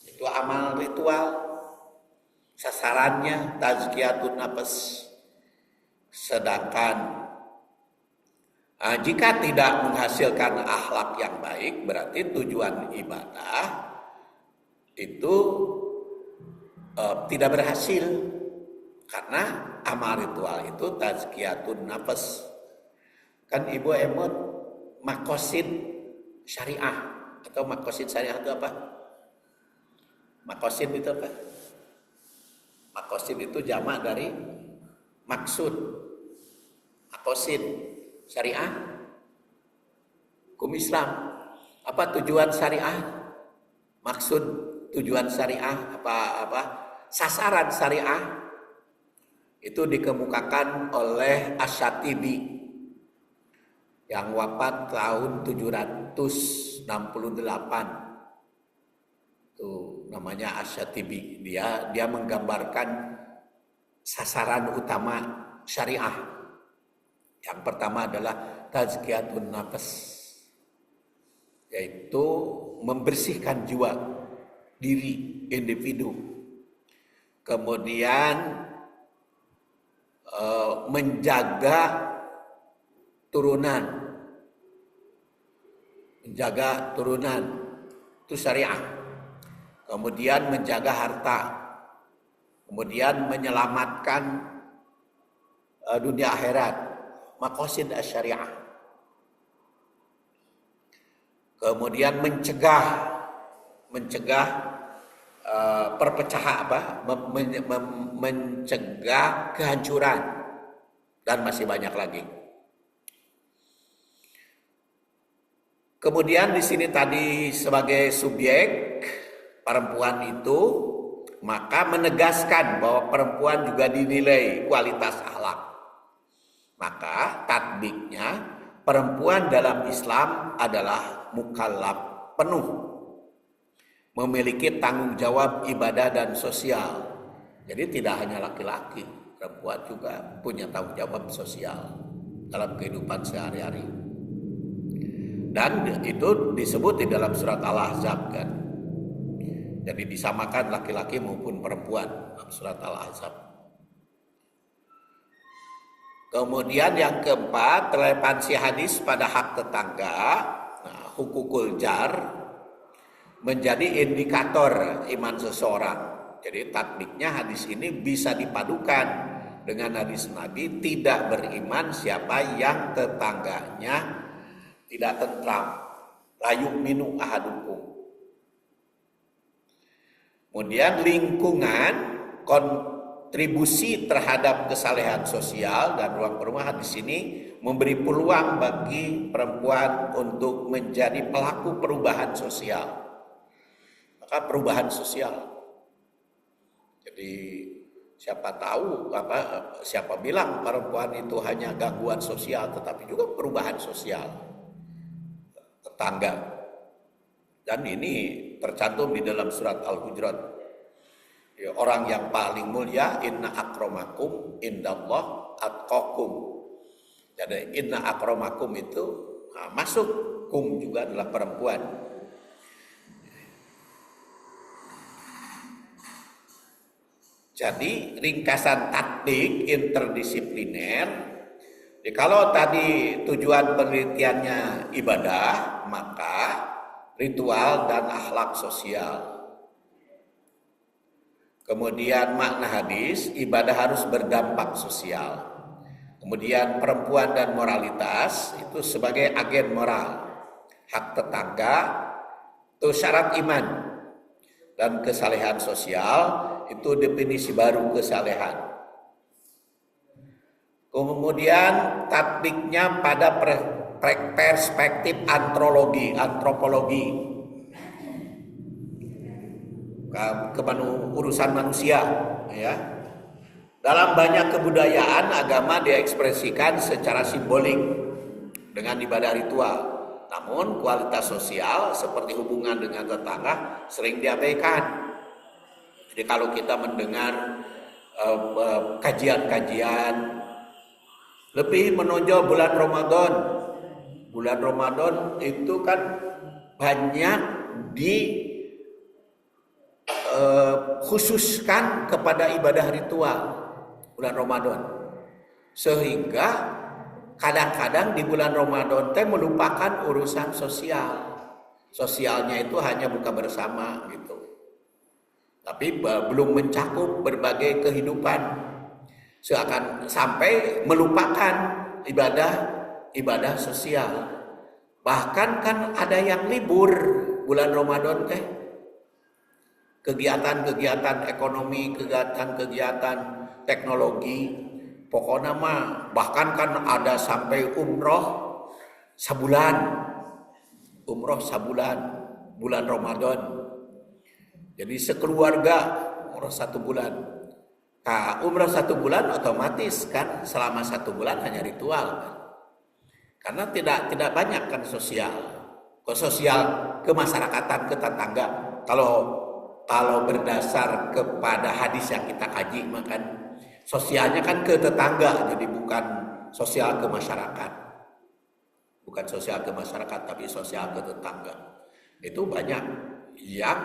Itu amal ritual. Sasarannya tazkiyatun nafas. Sedangkan jika tidak menghasilkan akhlak yang baik, berarti tujuan ibadah itu tidak berhasil karena amal ritual itu tazkiyatun nafas. Kan Ibu emot makosid syariah atau makosid syariah itu apa? Makosid itu apa? Makosid itu jamak dari maksud. Makosid syariah, hukum Islam. Apa tujuan syariah? Maksud tujuan syariah apa? Sasaran syariah itu dikemukakan oleh Asy-Syatibi yang wafat tahun 768. Itu namanya Asy-Syatibi. Dia menggambarkan sasaran utama syariah. Yang pertama adalah tazkiyatun nafas, yaitu membersihkan jiwa diri individu. Kemudian menjaga turunan itu syariah. Kemudian menjaga harta, kemudian menyelamatkan dunia akhirat, maqasid syariah. Kemudian mencegah perpecahan mencegah kehancuran, dan masih banyak lagi. Kemudian di sini tadi sebagai subjek perempuan itu, maka menegaskan bahwa perempuan juga dinilai kualitas akhlak. Maka tatbiknya perempuan dalam Islam adalah mukallaf penuh, memiliki tanggung jawab ibadah dan sosial. Jadi tidak hanya laki-laki, perempuan juga punya tanggung jawab sosial dalam kehidupan sehari-hari. Dan itu disebut di dalam surat Al-Ahzab kan. Jadi disamakan laki-laki maupun perempuan dalam surat Al-Ahzab. Kemudian yang keempat, relevansi hadis pada hak tetangga. Nah, hukukul jar menjadi indikator iman seseorang. Jadi tatbiknya hadis ini bisa dipadukan dengan hadis Nabi, tidak beriman siapa yang tetangganya tidak tentram, la yu'minu ahadukum. Kemudian lingkungan, kontribusi terhadap kesalehan sosial dan ruang perumahan di sini memberi peluang bagi perempuan untuk menjadi pelaku perubahan sosial. Maka perubahan sosial. Jadi siapa bilang perempuan itu hanya gangguan sosial, tetapi juga perubahan sosial tetangga. Dan ini tercantum di dalam surat Al-Hujurat. Ya, orang yang paling mulia, inna akramakum indallah atqakum. Jadi inna akramakum itu masuk, kum juga adalah perempuan. Jadi ringkasan tatbik interdisipliner. Jadi kalau tadi tujuan penelitiannya ibadah, maka ritual dan akhlak sosial. Kemudian makna hadis, ibadah harus berdampak sosial. Kemudian perempuan dan moralitas itu sebagai agen moral. Hak tetangga itu syarat iman. Dan kesalehan sosial itu definisi baru kesalehan. Kemudian tatbiknya pada perspektif antropologi, urusan manusia, ya. Dalam banyak kebudayaan agama diekspresikan secara simbolik dengan ibadah ritual. Namun kualitas sosial seperti hubungan dengan tetangga sering diabaikan. Jadi kalau kita mendengar kajian-kajian lebih menonjol bulan Ramadan. Bulan Ramadan itu kan banyak khususkan kepada ibadah ritual bulan Ramadan. Sehingga kadang-kadang di bulan Ramadan teh melupakan urusan sosial. Sosialnya itu hanya buka bersama gitu. tapi belum mencakup berbagai kehidupan, seakan sampai melupakan ibadah sosial. Bahkan kan ada yang libur bulan Ramadan teh, kegiatan-kegiatan ekonomi, kegiatan-kegiatan teknologi, pokoknya mah bahkan kan ada sampai sabulan, umroh sabulan bulan Ramadan. Jadi sekeluarga umroh 1 bulan. Nah, umroh 1 bulan otomatis kan selama 1 bulan hanya ritual kan. Karena tidak banyak kan sosial. Kok sosial kemasyarakatan, ke tetangga. Kalau berdasar kepada hadis yang kita kaji, makan sosialnya kan ke tetangga, jadi bukan sosial ke masyarakat. Bukan sosial ke masyarakat, tapi sosial ke tetangga. Itu banyak yang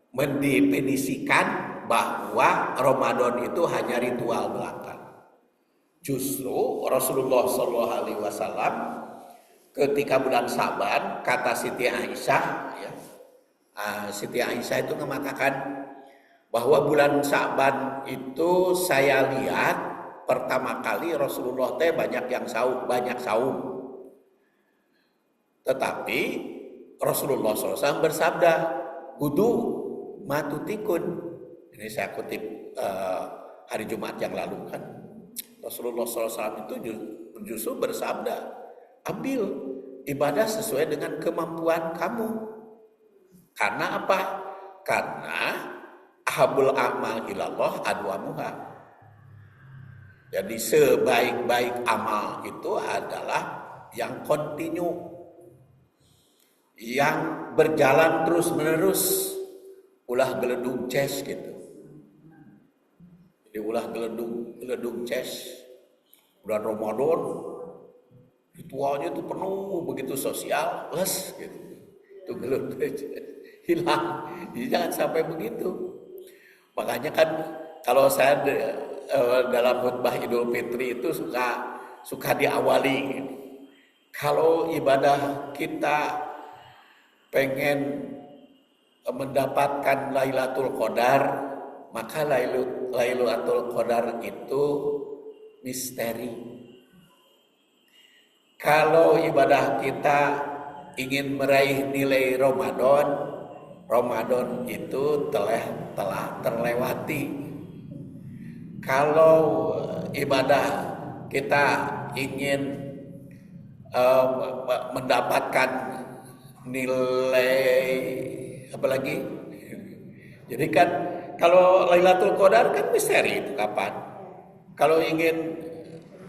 mendefinisikan bahwa Ramadan itu hanya ritual belaka. Justru Rasulullah SAW ketika bulan Saban, kata Siti Aisyah, ya, Siti Aisyah itu mengatakan bahwa bulan Saban itu saya lihat pertama kali Rasulullah teh banyak saum. Tetapi Rasulullah SAW bersabda, "Kudu matutikun." Ini saya kutip hari Jumat yang lalu kan. Rasulullah SAW itu justru bersabda, ambil ibadah sesuai dengan kemampuan kamu. Karena apa? Karena ahabul amal ilallah adwamuha. Jadi sebaik-baik amal itu adalah yang kontinu, yang berjalan terus menerus, ulah geledung ces gitu. Jadi ulah geledung ces. Bulan Ramadan ritualnya itu penuh begitu sosial, les gitu. Itu geledung hilang. Jadi jangan sampai begitu. Makanya kan kalau saya dalam khutbah Idul Fitri itu suka diawali. Kalau ibadah kita pengen mendapatkan Lailatul Qadar, maka Lailatul Qadar itu misteri. Kalau ibadah kita ingin meraih nilai Ramadan itu telah terlewati. Kalau ibadah kita ingin mendapatkan nilai apa lagi? Jadi kan kalau Lailatul Qadar kan misteri itu kapan. Kalau ingin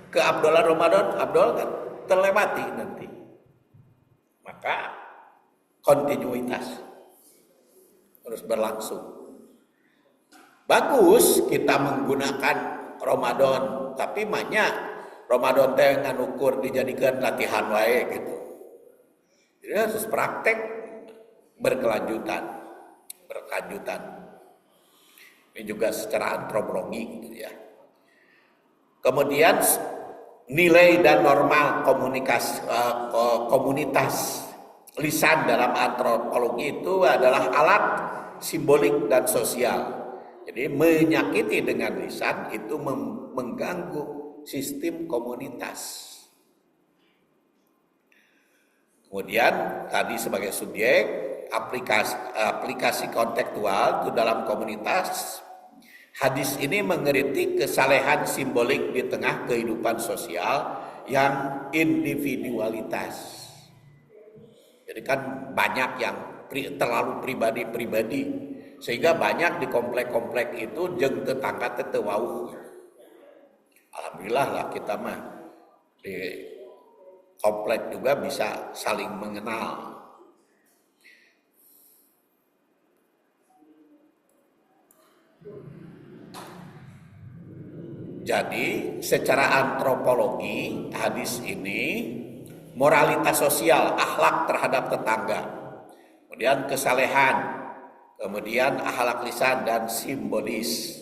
keabdolan Ramadan, abdol kan terlewati nanti. Maka kontinuitas terus berlangsung. Bagus kita menggunakan Ramadan, tapi banyak Ramadan teh nganukur dijadikan latihan wae gitu. Jadi harus praktek berkelanjutan. Ini juga secara antropologi gitu ya. Kemudian nilai dan normal komunitas lisan dalam antropologi itu adalah alat simbolik dan sosial. Jadi menyakiti dengan lisan itu mengganggu sistem komunitas. Kemudian tadi sebagai subjek aplikasi kontekstual itu dalam komunitas, hadis ini mengkritik kesalehan simbolik di tengah kehidupan sosial yang individualitas. Jadi kan banyak yang terlalu pribadi, sehingga banyak di komplek-komplek itu jeung tetangga teu wauh. Alhamdulillah lah kita mah di komplek juga bisa saling mengenal. Jadi secara antropologi hadis ini moralitas sosial, akhlak terhadap tetangga, kemudian kesalehan, kemudian akhlak lisan dan simbolis.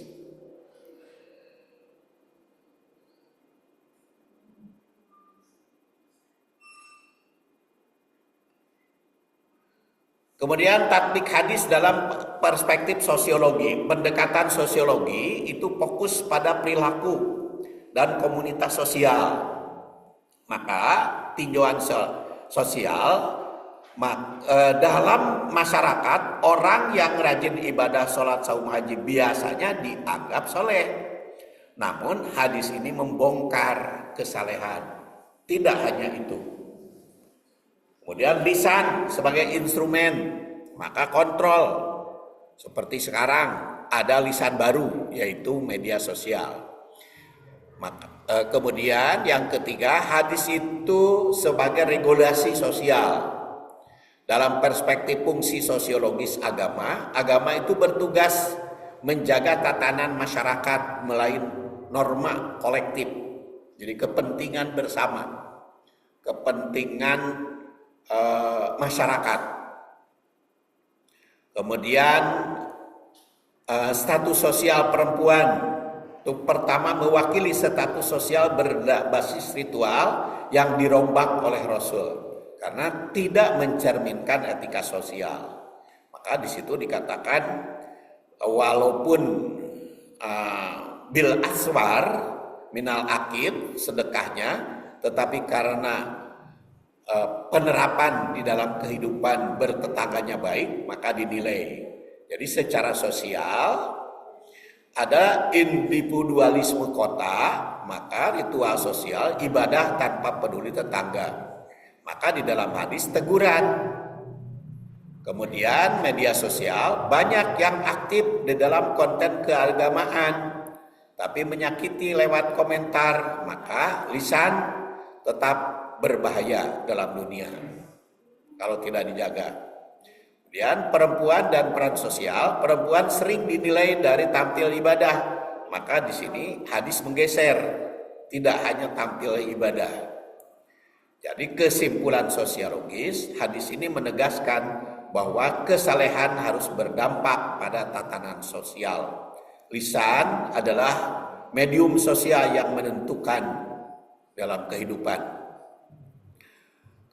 Kemudian tatbik hadis dalam perspektif sosiologi, pendekatan sosiologi itu fokus pada perilaku dan komunitas sosial. Maka tinjauan sosial dalam masyarakat, orang yang rajin ibadah sholat saum haji biasanya dianggap soleh. Namun hadis ini membongkar kesalehan. Tidak hanya itu. Kemudian lisan sebagai instrumen, maka kontrol. Seperti sekarang ada lisan baru, yaitu media sosial. Kemudian yang ketiga, hadis itu sebagai regulasi sosial. Dalam perspektif fungsi sosiologis agama, agama itu bertugas menjaga tatanan masyarakat melalui norma kolektif. Jadi kepentingan bersama, kepentingan masyarakat. Kemudian status sosial perempuan. Untuk pertama mewakili status sosial berbasis ritual yang dirombak oleh Rasul karena tidak mencerminkan etika sosial. Maka di situ dikatakan walaupun bil aswar minal akid sedekahnya, tetapi karena penerapan di dalam kehidupan bertetangganya baik, maka dinilai. Jadi secara sosial ada individualisme kota, maka ritual sosial ibadah tanpa peduli tetangga. Maka di dalam hadis teguran. Kemudian media sosial banyak yang aktif di dalam konten keagamaan, tapi menyakiti lewat komentar, maka lisan tetap berbahaya dalam dunia kalau tidak dijaga. Kemudian perempuan dan peran sosial, perempuan sering dinilai dari tampil ibadah, maka di sini hadis menggeser, tidak hanya tampil ibadah. Jadi kesimpulan sosiologis, hadis ini menegaskan bahwa kesalehan harus berdampak pada tatanan sosial. Lisan adalah medium sosial yang menentukan dalam kehidupan.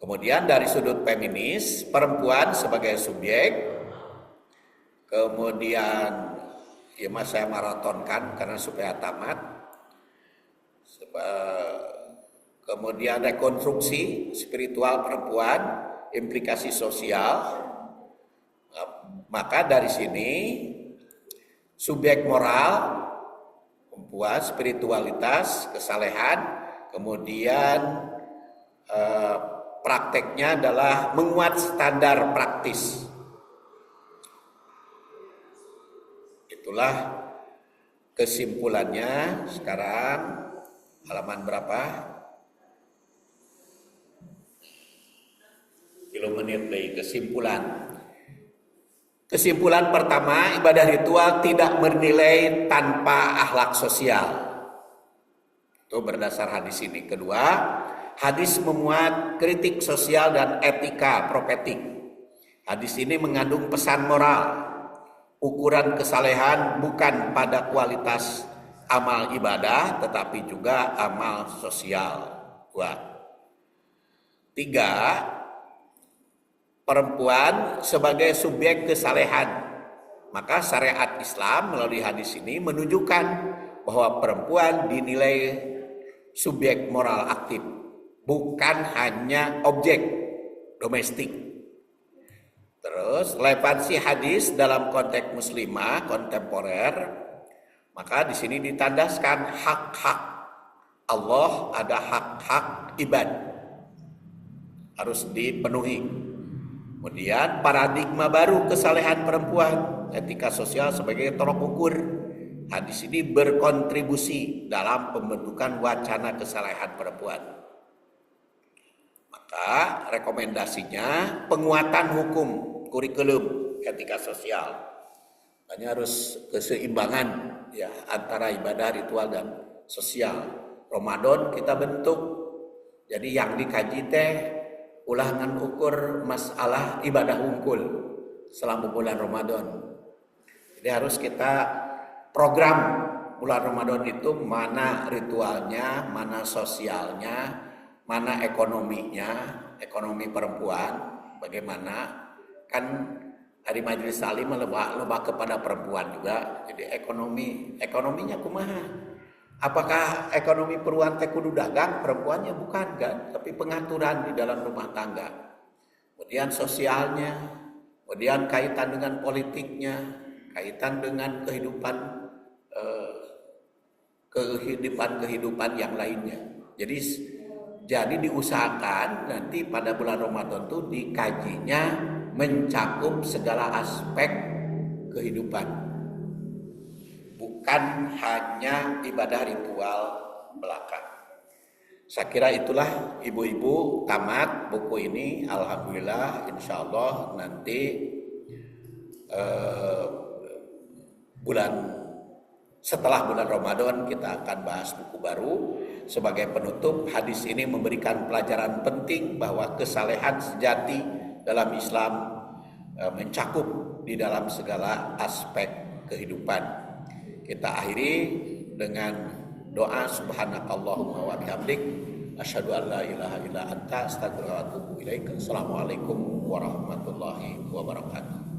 Kemudian dari sudut feminis, perempuan sebagai subjek. Kemudian ya mas saya maratonkan karena supaya tamat. Kemudian rekonstruksi spiritual perempuan, implikasi sosial. Maka dari sini subjek moral perempuan, spiritualitas, kesalehan, kemudian prakteknya adalah menguat standar praktis. Itulah kesimpulannya. Sekarang halaman berapa? Menit dari kesimpulan. Kesimpulan pertama, ibadah ritual tidak bernilai tanpa akhlak sosial. Itu berdasar hadis ini. Kedua, hadis memuat kritik sosial dan etika profetik. Hadis ini mengandung pesan moral. Ukuran kesalehan bukan pada kualitas amal ibadah, tetapi juga amal sosial. 2. 3. Perempuan sebagai subjek kesalehan. Maka syariat Islam melalui hadis ini menunjukkan bahwa perempuan dinilai subjek moral aktif, bukan hanya objek domestik. Terus relevansi hadis dalam konteks muslimah kontemporer, maka di sini ditandaskan hak-hak Allah, ada hak-hak ibad harus dipenuhi. Kemudian paradigma baru kesalehan perempuan, etika sosial sebagai tolok ukur. Hadis ini berkontribusi dalam pembentukan wacana kesalehan perempuan. Maka rekomendasinya penguatan hukum kurikulum etika sosial. Hanya harus keseimbangan ya antara ibadah ritual dan sosial. Ramadan kita bentuk. Jadi yang dikaji teh ulangan ukur masalah ibadah unggul selama bulan Ramadan. Jadi harus kita program bulan Ramadan itu mana ritualnya, mana sosialnya, mana ekonominya, ekonomi perempuan, bagaimana. kan dari majelis salim lebih kepada perempuan juga. Jadi ekonominya kumaha? Apakah ekonomi peruan teh kudu dagang? Perempuannya bukan kan, tapi pengaturan di dalam rumah tangga. Kemudian sosialnya, kemudian kaitan dengan politiknya, kaitan dengan kehidupan yang lainnya. Jadi diusahakan nanti pada bulan Ramadan itu dikajinya mencakup segala aspek kehidupan, bukan hanya ibadah ritual belaka. Saya kira itulah ibu-ibu, tamat buku ini. Alhamdulillah, insya Allah nanti setelah bulan Ramadan kita akan bahas buku baru. Sebagai penutup, hadis ini memberikan pelajaran penting bahwa kesalehan sejati dalam Islam mencakup di dalam segala aspek kehidupan. Kita akhiri dengan doa subhanakallahumma wa bihamdik asyhadu an la ilaha illa anta astaghfiruka wa atubu ilaik. Assalamualaikum warahmatullahi wabarakatuh.